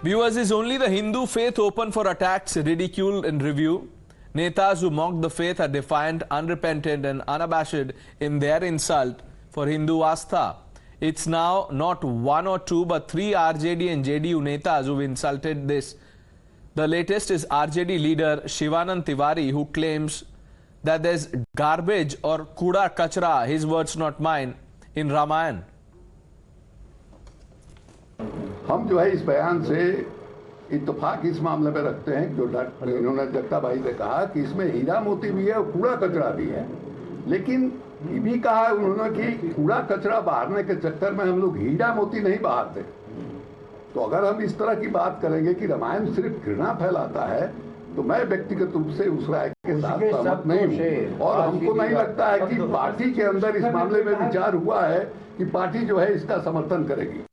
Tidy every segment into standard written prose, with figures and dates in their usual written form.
Viewers, is only the Hindu faith open for attacks, ridicule and review? Netas who mock the faith are defiant, unrepentant and unabashed in their insult for Hindu Astha. It's now not one or two but three RJD and JDU netas who've insulted this. The latest is RJD leader Shivanand Tiwari, who claims that there's garbage or kuda kachra, his words not mine, in Ramayan. हम जो है इस बयान से इत्तेफाक इस मामले में रखते हैं जो इन्होंने जगता भाई ने कहा कि इसमें हीरा मोती भी है और कूड़ा कचरा भी है, लेकिन ये भी कहा उन्होंने कि कूड़ा कचरा बहारने के चक्कर में हम लोग हीरा मोती नहीं बहारते। तो अगर हम इस तरह की बात करेंगे कि रामायण सिर्फ घृणा फैलाता है तो मैं व्यक्तिगत रूप से उस राय के साथ सहमत नहीं हूँ और हमको नहीं लगता है कि पार्टी के अंदर इस मामले में विचार हुआ है कि पार्टी जो है इसका समर्थन करेगी।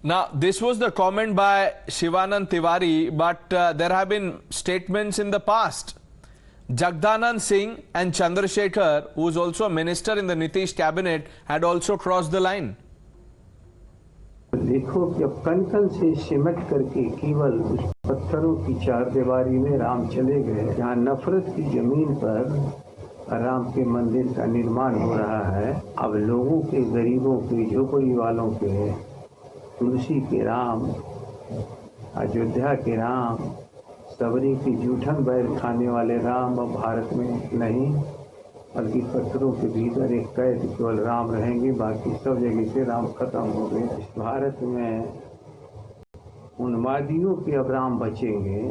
Now, this was the comment by Shivanand Tiwari, but there have been statements in the past. Jagdanand Singh and Chandrasekhar, who is also a minister in the Nitish cabinet, had also crossed the line. देखो कि अब कण-कण से सिमट करके केवल उस पत्थरों की चारदीवारी में राम चले गए, जहाँ नफरत की जमीन पर राम के मंदिर का निर्माण हो रहा है। अब लोगों के, गरीबों के, झोपड़ी वालों के, तुलसी के राम, अयोध्या के राम, सबरी की जूठन बैल खाने वाले राम अब भारत में नहीं, बल्कि पत्थरों के भीतर एक कैद केवल राम रहेंगे, बाकी सब जगह से राम खत्म हो गए। भारत में उन्मादियों के अब राम बचेंगे।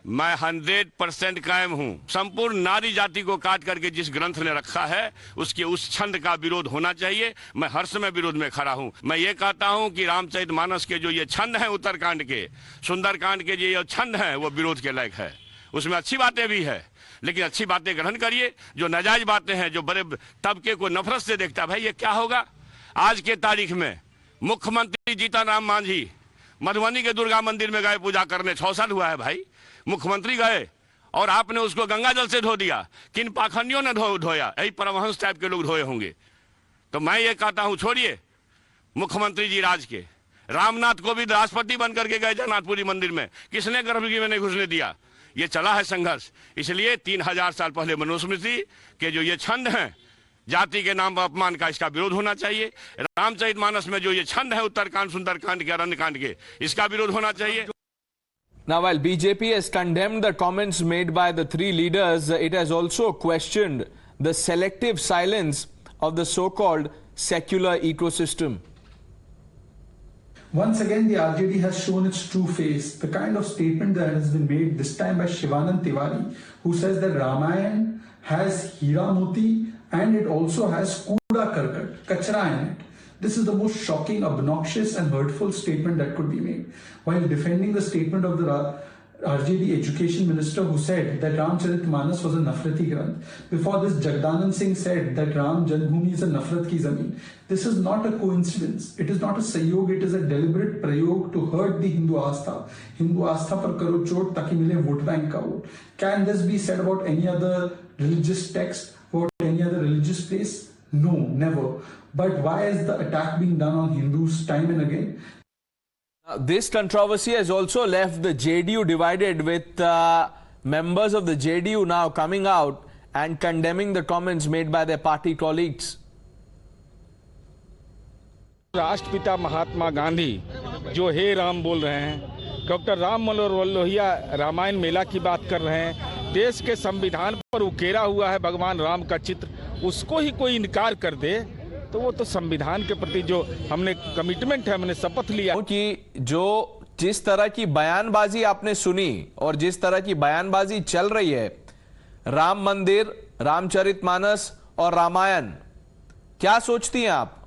मैं 100% कायम हूँ। संपूर्ण नारी जाति को काट करके जिस ग्रंथ ने रखा है उसके उस छंद का विरोध होना चाहिए। मैं हर समय विरोध में खड़ा हूँ। मैं ये कहता हूँ कि रामचरितमानस के जो ये छंद हैं, उत्तरकांड के, सुंदरकांड के ये छंद हैं, वो विरोध के लायक है। उसमें अच्छी बातें भी है, लेकिन अच्छी बातें ग्रहण करिए। जो नाजायज बातें हैं, जो बड़े तबके को नफरत से देखता, भाई ये क्या होगा। आज के तारीख में मुख्यमंत्री जीतन राम मांझी मधुबनी के दुर्गा मंदिर में गए पूजा करने, 6 साल हुआ है भाई। मुख्यमंत्री गए और आपने उसको गंगा जल से धो दिया। किन पाखंडियों ने धोया? यही परमहंस टाइप के लोग धोए होंगे। तो मैं ये कहता हूं, छोड़िए मुख्यमंत्री जी राज के। रामनाथ को भी राष्ट्रपति बन करके गए जगन्नाथपुरी मंदिर में, किसने गर्भगृह में नहीं घुसने दिया। ये चला है संघर्ष। इसलिए 3000 साल पहले मनुस्मृति के जो ये छंद हैं, जाति के नाम पर अपमान का, इसका विरोध होना चाहिए। रामचरितमानस में जो ये छंद है, उत्तरकांड, सुंदरकांड के, अरण्यकांड के, इसका विरोध होना चाहिए। Now, while BJP has condemned the comments made by the three leaders, it has also questioned the selective silence of the so-called secular ecosystem. Once again, the RJD has shown its true face. The kind of statement that has been made this time by Shivanand Tiwari, who says that Ramayan has Hira Moti and it also has Kuda Karkat, Kachra in it. This is the most shocking, obnoxious and hurtful statement that could be made. While defending the statement of the RJD education minister who said that Ramcharitmanas was a Nafrati Granth. Before this, Jagdanand Singh said that Ram Janmabhoomi is a Nafrat ki Zameen. This is not a coincidence. It is not a Sahyog. It is a deliberate prayog to hurt the Hindu Astha. Hindu Astha par karo chot taki mile vote bank ka vote. Can this be said about any other religious text, about any other religious place? No, never. But why is the attack being done on Hindus time and again? This controversy has also left the JDU divided, with members of the JDU now coming out and condemning the comments made by their party colleagues. राष्ट्रपिता महात्मा गांधी जो हे राम बोल रहे हैं, doctor Ram Manohar Lohia Ramayan मेला की बात कर रहे हैं, देश के संविधान पर उकेरा हुआ है भगवान राम का चित्र, उसको ही कोई इनकार कर दे तो वो तो संविधान के प्रति जो हमने कमिटमेंट है, हमने शपथ लिया कि जो जिस तरह की बयानबाजी आपने सुनी और जिस तरह की बयानबाजी चल रही है, राम मंदिर, रामचरितमानस और रामायण, क्या सोचती हैं आप?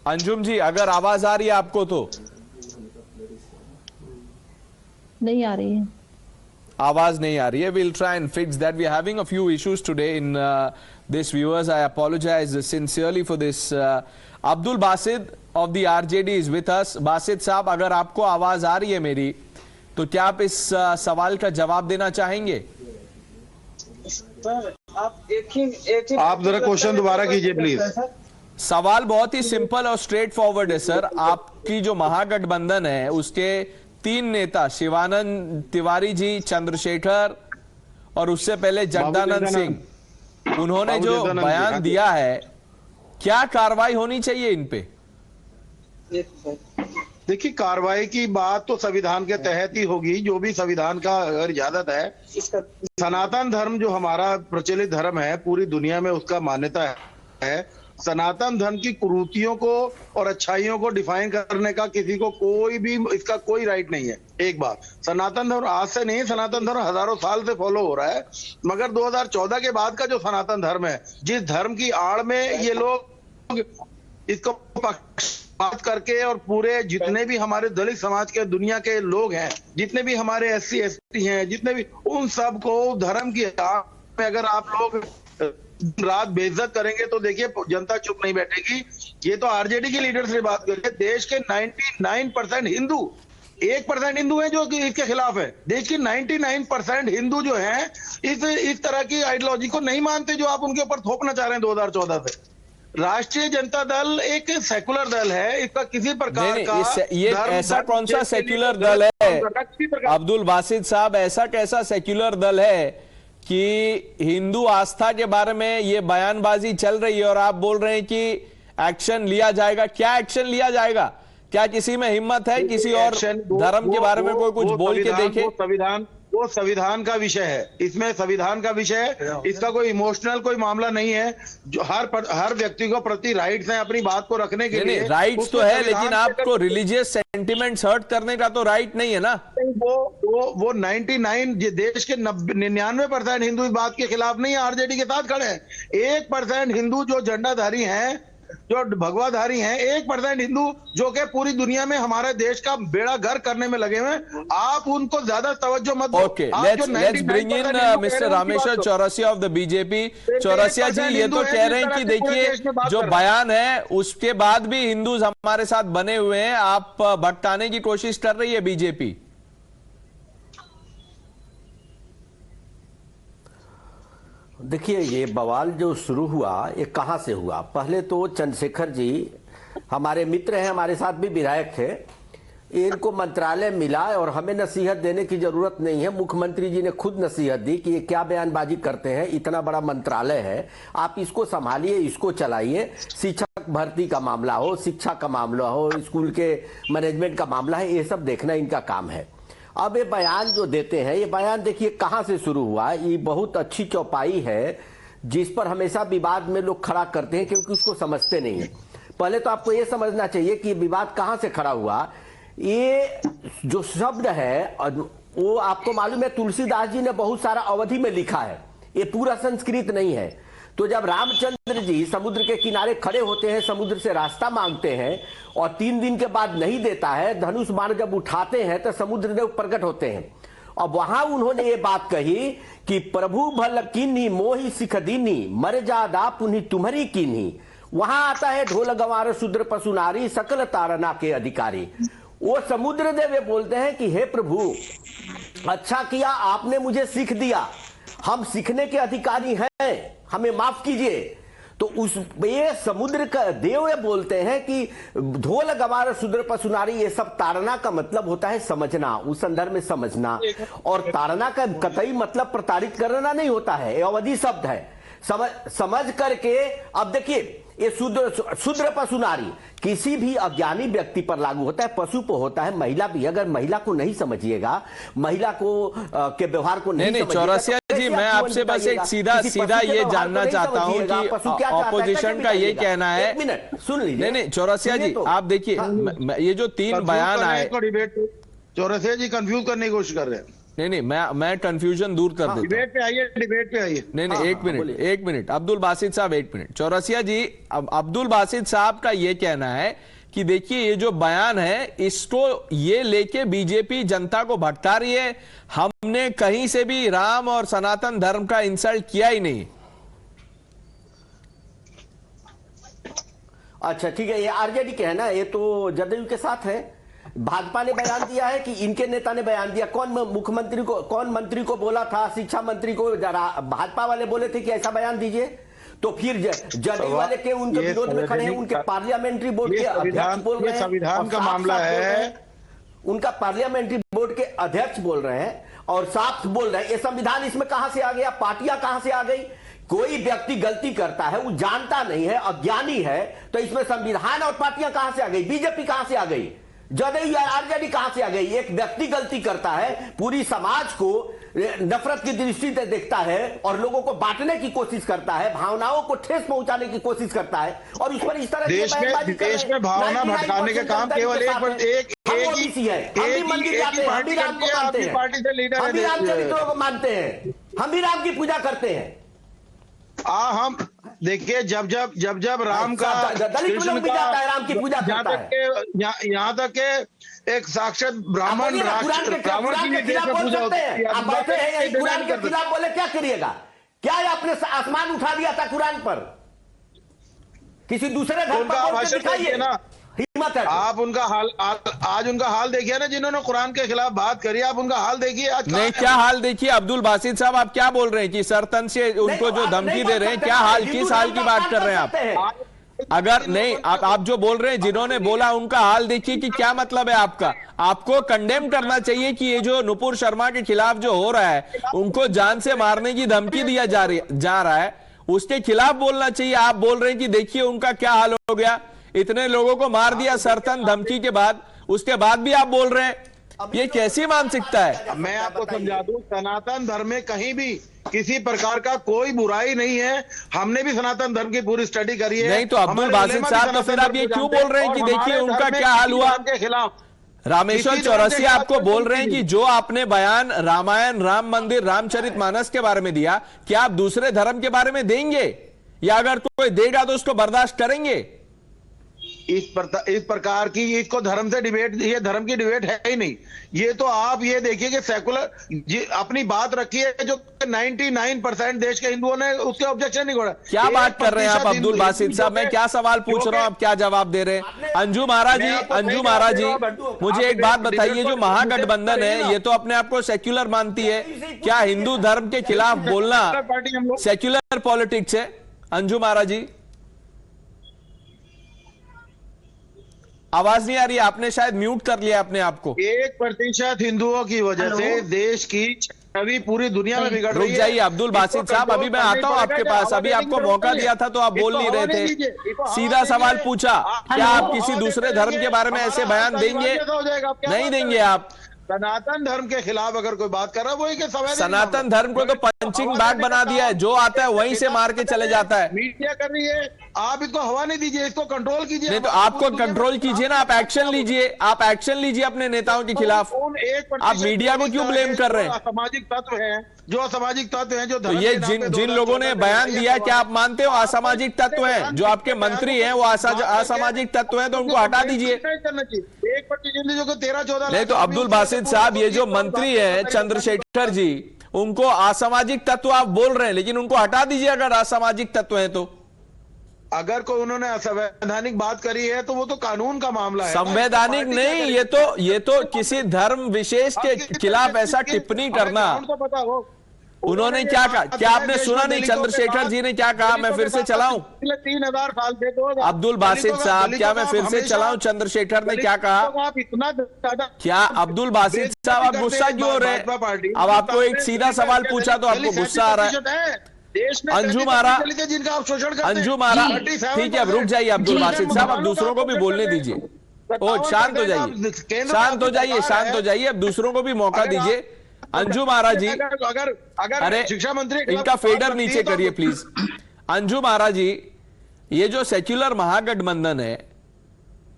अंजुम जी, अगर आवाज आ रही है आपको तो? नहीं आ रही है, आवाज नहीं आ रही है. We'll try and fix that. We are having a few issues today in this, viewers. I apologize sincerely for this. Abdul Basid of the RJD is with us. Basit साहब, अगर आपको आवाज आ रही है मेरी तो क्या आप इस सवाल का जवाब देना चाहेंगे? सर आप एक ही आप जरा क्वेश्चन दोबारा कीजिए प्लीज। सवाल बहुत ही सिंपल और स्ट्रेट फॉरवर्ड है सर। आपकी जो महागठबंधन है उसके 3 नेता शिवानंद तिवारी जी, चंद्रशेखर और उससे पहले जगदानंद सिंह, उन्होंने जो बयान दिया है, क्या कार्रवाई होनी चाहिए इन पे? देखिए, कार्रवाई की बात तो संविधान के तहत ही होगी, जो भी संविधान का अगर इजाजत है। सनातन धर्म जो हमारा प्रचलित धर्म है, पूरी दुनिया में उसका मान्यता है। सनातन धर्म की कुरीतियों को और अच्छाइयों को डिफाइन करने का किसी को कोई भी इसका कोई राइट नहीं है। एक बात, सनातन धर्म आज से नहीं, सनातन धर्म हजारों साल से फॉलो हो रहा है। मगर 2014 के बाद का जो सनातन धर्म है, जिस धर्म की आड़ में ये लोग इसको बात करके और पूरे जितने भी हमारे दलित समाज के दुनिया के लोग हैं, जितने भी हमारे SC ST हैं, जितने भी, उन सब को धर्म की आड़ में अगर आप लोग रात बेइज्जत करेंगे तो देखिए जनता चुप नहीं बैठेगी। ये तो RJD की लीडर से बात करिए। देश के 99% हिंदू, 1% हिंदू है जो कि इसके खिलाफ है। देश की 99% हिंदू जो है इस तरह की आइडियोलॉजी को नहीं मानते जो आप उनके ऊपर थोपना चाह रहे हैं 2014 से। राष्ट्रीय जनता दल एक सेकुलर दल है, इसका किसी प्रकार का ये ऐसा कौन सा सेक्युलर दल है अब्दुल बासित साहब? ऐसा कैसा सेक्युलर दल है कि हिंदू आस्था के बारे में ये बयानबाजी चल रही है और आप बोल रहे हैं कि एक्शन लिया जाएगा? क्या एक्शन लिया जाएगा? क्या किसी में हिम्मत है किसी और धर्म के बारे में कोई कुछ बोल के देखे? वो संविधान का विषय है, इसमें संविधान का विषय है, इसका कोई इमोशनल कोई मामला नहीं है। जो हर व्यक्ति को प्रति राइट्स हैं अपनी बात को रखने के लिए। राइट्स तो है, लेकिन आपको रिलीजियस सेंटिमेंट्स हर्ट करने का तो राइट नहीं है ना। वो 99 देश के 99% हिंदू इस बात के खिलाफ नहीं है, RJD के साथ खड़े हैं। 1% हिंदू जो झंडाधारी हैं, जो भगवाधारी हैं, 1% हिंदू जो कि पूरी दुनिया में हमारे देश का बेड़ा गर्क करने में लगे हुए हैं, आप उनको ज्यादा तवज्जो मत दो। Okay, let's bring in mister Rameshwar Chaurasia of the BJP. Chaurasia ji, ये तो कह रहे हैं कि देखिए जो बयान है उसके बाद भी हिंदू हमारे साथ बने हुए हैं, आप भटकाने की कोशिश कर रही है बीजेपी। देखिए, ये बवाल जो शुरू हुआ ये कहाँ से हुआ? पहले तो चंद्रशेखर जी हमारे मित्र हैं, हमारे साथ भी विधायक थे। इनको मंत्रालय मिला और हमें नसीहत देने की जरूरत नहीं है। मुख्यमंत्री जी ने खुद नसीहत दी कि ये क्या बयानबाजी करते हैं, इतना बड़ा मंत्रालय है, आप इसको संभालिए, इसको चलाइए। शिक्षक भर्ती का मामला हो, शिक्षा का मामला हो, स्कूल के मैनेजमेंट का मामला है, ये सब देखना इनका काम है। अब ये बयान जो देते हैं, ये बयान देखिए कहां से शुरू हुआ। ये बहुत अच्छी चौपाई है जिस पर हमेशा विवाद में लोग खड़ा करते हैं क्योंकि उसको समझते नहीं है। पहले तो आपको ये समझना चाहिए कि ये विवाद कहां से खड़ा हुआ। ये जो शब्द है वो आपको मालूम है तुलसीदास जी ने बहुत सारा अवधि में लिखा है, ये पूरा संस्कृत नहीं है। तो जब रामचंद्र जी समुद्र के किनारे खड़े होते हैं, समुद्र से रास्ता मांगते हैं और 3 दिन के बाद नहीं देता है, धनुष बाण जब उठाते हैं तो समुद्र देव प्रकट होते हैं। और वहां उन्होंने ये बात कही कि प्रभु भल कीन्ही मोहि सिख दीनी, मर जादा पुन्ही तुम्हारी कीन्ही। वहां आता है ढोल गंवार शूद्र पशु नारी, सकल तारना के अधिकारी। वो समुद्र देव बोलते हैं कि हे प्रभु, अच्छा किया आपने मुझे सीख दिया, हम सीखने के अधिकारी हैं, हमें माफ कीजिए। तो उस ये समुद्र का देव ये बोलते हैं कि ढोल गंवार शूद्र पशु नारी, ये सब ताड़ना का मतलब होता है समझना, उस संदर्भ में समझना। और ताड़ना का कतई मतलब प्रताड़ित करना नहीं होता है, ये अवधि शब्द है। समझ करके अब देखिए, ये शूद्र पशु नारी किसी भी अज्ञानी व्यक्ति पर लागू होता है, पशु पर होता है, महिला भी। अगर महिला को नहीं समझिएगा, महिला को के व्यवहार को नहीं चौरसिया जी, मैं आपसे बस एक सीधा ये जानना चाहता हूं कि ऑपोजिशन का ये कहना है। एक मिनट सुन लीजिए। नहीं चौरसिया जी, आप देखिए ये जो 3 बयान आए, चौरसिया जी कंफ्यूज करने की कोशिश कर रहे हैं। नहीं मैं कंफ्यूजन दूर कर देता हूं। डिबेट पे आइए। नहीं एक मिनट अब्दुल बासित साहब, 1 मिनट। चौरसिया जी, अब्दुल बासित साहब का ये कहना है कि देखिए ये जो बयान है इसको ये लेके बीजेपी जनता को भटका रही है, हमने कहीं से भी राम और सनातन धर्म का इंसल्ट किया ही नहीं। अच्छा ठीक है, ये RJD के है ना, ये तो जदयू के साथ है। भाजपा ने बयान दिया है कि इनके नेता ने बयान दिया? कौन मुख्यमंत्री को, कौन मंत्री को बोला था? शिक्षा मंत्री को भाजपा वाले बोले थे कि ऐसा बयान दीजिए? तो फिर जदयू वाले के उनके विरोध में खड़े हैं, उनके पार्लियामेंट्री बोर्ड के अध्यक्ष बोल रहे हैं, संविधान का मामला है, उनका पार्लियामेंट्री बोर्ड के अध्यक्ष बोल रहे हैं और साफ बोल रहे हैं। ये संविधान इसमें कहां से आ गया? पार्टियां कहां से आ गई? कोई व्यक्ति गलती करता है, वो जानता नहीं है, अज्ञानी है, तो इसमें संविधान और पार्टियां कहां से आ गई? बीजेपी कहां से आ गई? जदयू या आरजेडी कहां से आ गई? एक व्यक्ति गलती करता है, पूरी समाज को नफरत की दृष्टि से देखता है और लोगों को बांटने की कोशिश करता है, भावनाओं को ठेस पहुंचाने की कोशिश करता है, और इस पर इस तरह देश में भावना भटकाने का काम केवल एक हम भी मंदिर जाते हैं, हम भी राम को मानते हैं, हम भी रामचरित्र को मानते हैं, हम भी राम की पूजा करते हैं। हम देखिए, जब राम का दलित लोग भी जाता है, राम की पूजा करता है। यहाँ तक के एक साक्षात ब्राह्मण रावण की देश में पूजा होती है। आप बैठे हैं कुरान के खिलाफ बोले, क्या करिएगा? क्या आपने आसमान उठा दिया था कुरान पर? किसी दूसरे धर्म पर बोल के दिखाइए ना, हिम्मत है। आप उनका हाल आज उनका हाल देखिए ना, जिन्होंने कुरान के खिलाफ बात करी, आप उनका हाल देखिए आज। नहीं, क्या हाल देखिए अब्दुल बासित साहब, आप क्या बोल रहे हैं कि सरतन से उनको जो धमकी दे रहे हैं, क्या हाल, किस हाल की बात कर रहे हैं आप? अगर नहीं, आप जो बोल रहे हैं जिन्होंने बोला उनका हाल देखिए कि क्या मतलब है आपका? आपको कंडेम करना चाहिए कि ये जो नुपुर शर्मा के खिलाफ जो हो रहा है, उनको जान से मारने की धमकी दिया जा रहा है, उसके खिलाफ बोलना चाहिए। आप बोल रहे हैं कि देखिए उनका क्या हाल हो गया, इतने लोगों को मार दिया सरतन धमकी के बाद, उसके बाद भी आप बोल रहे हैं, ये कैसी मानसिकता है? मैं आपको समझा दूं, सनातन धर्म में कहीं भी किसी प्रकार का कोई बुराई नहीं है। हमने भी सनातन धर्म की पूरी स्टडी करी है। नहीं तो अब्दुल बासित साहब, तो फिर आप ये क्यों बोल रहे हैं कि देखिए उनका क्या हाल हुआ? के खिलाफ रामेश्वर चौरसिया आपको बोल रहे हैं कि जो आपने बयान रामायण, राम मंदिर, रामचरितमानस के बारे में दिया, क्या आप दूसरे धर्म के बारे में देंगे, या अगर कोई देगा तो उसको बर्दाश्त करेंगे? इस प्रकार की, इसको धर्म से डिबेट, ये धर्म की डिबेट है ही नहीं। ये तो आप ये देखिए कि सेकुलर अपनी बात रखी है, जो 99% देश के हिंदुओं ने उसके ऑब्जेक्शन नहीं छोड़ा। क्या बात कर रहे हैं आप अब्दुल बासित साहब? मैं क्या सवाल पूछ रहा हूं, आप क्या जवाब दे रहे हैं? अंजू महाराज जी, मुझे एक बात बताइए, जो महागठबंधन है ये तो अपने आप को सेक्युलर मानती है, क्या हिंदू धर्म के खिलाफ बोलना सेक्युलर पॉलिटिक्स है? अंजू महाराज जी, आवाज नहीं आ रही, आपने शायद म्यूट कर लिया अपने आप को। 1% हिंदुओं की वजह से देश की छवि पूरी दुनिया में बिगड़ रही है। रुक जाइए अब्दुल बासित साहब, अभी मैं आता हूं आपके पास। अभी आपको मौका दिया था तो आप बोल नहीं रहे थे, सीधा सवाल पूछा, क्या आप किसी दूसरे धर्म के बारे में ऐसे बयान देंगे? नहीं देंगे आप? सनातन धर्म के खिलाफ अगर कोई बात कर रहा है, वही के सवाल। सनातन धर्म को तो पंचिंग बैग बना दिया है, जो आता है वहीं से मार के चले जाता है। मीडिया कर रही है, आप इसको हवा नहीं दीजिए, इसको कंट्रोल कीजिए। नहीं तो आपको कंट्रोल कीजिए ना, आप एक्शन लीजिए, आप एक्शन लीजिए अपने नेताओं के खिलाफ। आप मीडिया को क्यों ब्लेम कर रहे हैं? असामाजिक तत्व हैं, जो असामाजिक तत्व हैं, जो तो ये जिन लोगों ने बयान दिया, क्या आप मानते हो असामाजिक तत्व हैं? जो आपके मंत्री हैं वो असामाजिक तत्व हैं, तो उनको हटा दीजिए। 13-14 नहीं तो अब्दुल बासित साहब, ये जो मंत्री है चंद्रशेखर जी, उनको असामाजिक तत्व आप बोल रहे हैं, लेकिन उनको हटा दीजिए अगर असामाजिक तत्व हैं तो। अगर कोई उन्होंने असंवैधानिक बात करी है तो वो तो कानून का मामला है। संवैधानिक नहीं, ये तो किसी धर्म विशेष के खिलाफ ऐसा टिप्पणी करना। उन्होंने क्या कहा, क्या आपने सुना नहीं चंद्रशेखर जी ने क्या कहा? मैं फिर से चलाऊं 3000 साल से अब्दुल बासित साहब, क्या मैं फिर से चलाऊं चंद्रशेखर ने क्या कहा? आप इतना ज्यादा क्या अब्दुल बासित साहब आप गुस्सा क्यों हो रहे हैं? अब आपको एक सीधा सवाल पूछा तो आपको गुस्सा आ रहा है। अंजू मारा, जिनका आप शोषण करते हैं। अंजू मारा, ठीक है, अब रुक जाइए अब्दुल बासित साहब, अब दूसरों को भी बोलने दीजिए। ओ शांत हो जाइए, शांत हो जाइए, शांत हो जाइए, अब दूसरों को भी मौका दीजिए। अंजू महाराज जी, अरे शिक्षा मंत्री इनका फेडर नीचे करिए प्लीज। अंजू महाराज जी, ये जो सेक्युलर महागठबंधन है,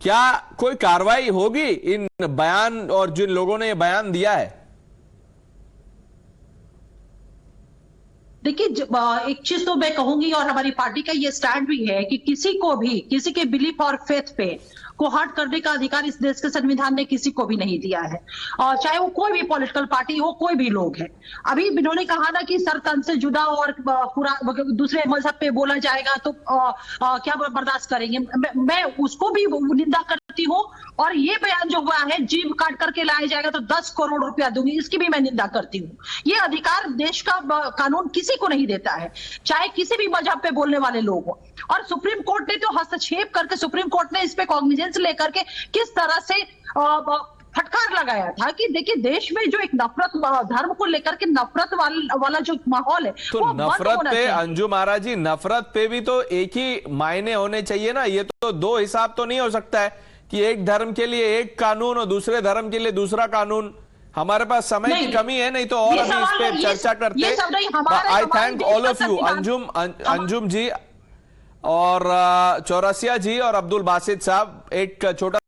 क्या कोई कार्रवाई होगी इन बयान और जिन लोगों ने ये बयान दिया है? देखिए, एक चीज तो मैं कहूंगी और हमारी पार्टी का ये स्टैंड भी है कि किसी को भी किसी के बिलीफ और फेथ पे को हर्ट करने का अधिकार इस देश के संविधान ने किसी को भी नहीं दिया है, और चाहे वो कोई भी पॉलिटिकल पार्टी हो, कोई भी लोग है। अभी इन्होंने कहा ना कि सरतन से जुदा और पूरा दूसरे मजहब पे बोला जाएगा तो क्या बर्दाश्त करेंगे? मैं उसको भी निंदा करती करती हूँ। और ये बयान जो हुआ है, जीभ काट करके लाया जाएगा तो 10 करोड़ रुपया दूंगी, इसकी भी मैं निंदा करती हूँ। ये अधिकार देश का कानून किसी को नहीं देता है, चाहे किसी भी मजहब पे बोलने वाले लोग हो। और सुप्रीम कोर्ट ने तो हस्तक्षेप करके, सुप्रीम कोर्ट ने इस पे कॉग्निजेंस लेकर के किस तरह से फटकार लगाया था कि देखिए देश में जो एक नफरत, धर्म को लेकर के नफरत वाला जो माहौल है, तो वो बंद नफरत होना पे चाहिए। अंजू महाराज जी, नफरत पे भी तो एक ही मायने होने चाहिए ना। ये तो दो हिसाब तो नहीं हो सकता है कि एक धर्म के लिए एक कानून और दूसरे धर्म के लिए दूसरा कानून। हमारे पास समय की कमी है, नहीं तो और हम इस पे चर्चा करते। I thank all of you, Anjum ji और चौरसिया जी और अब्दुल बासित साहब। एक छोटा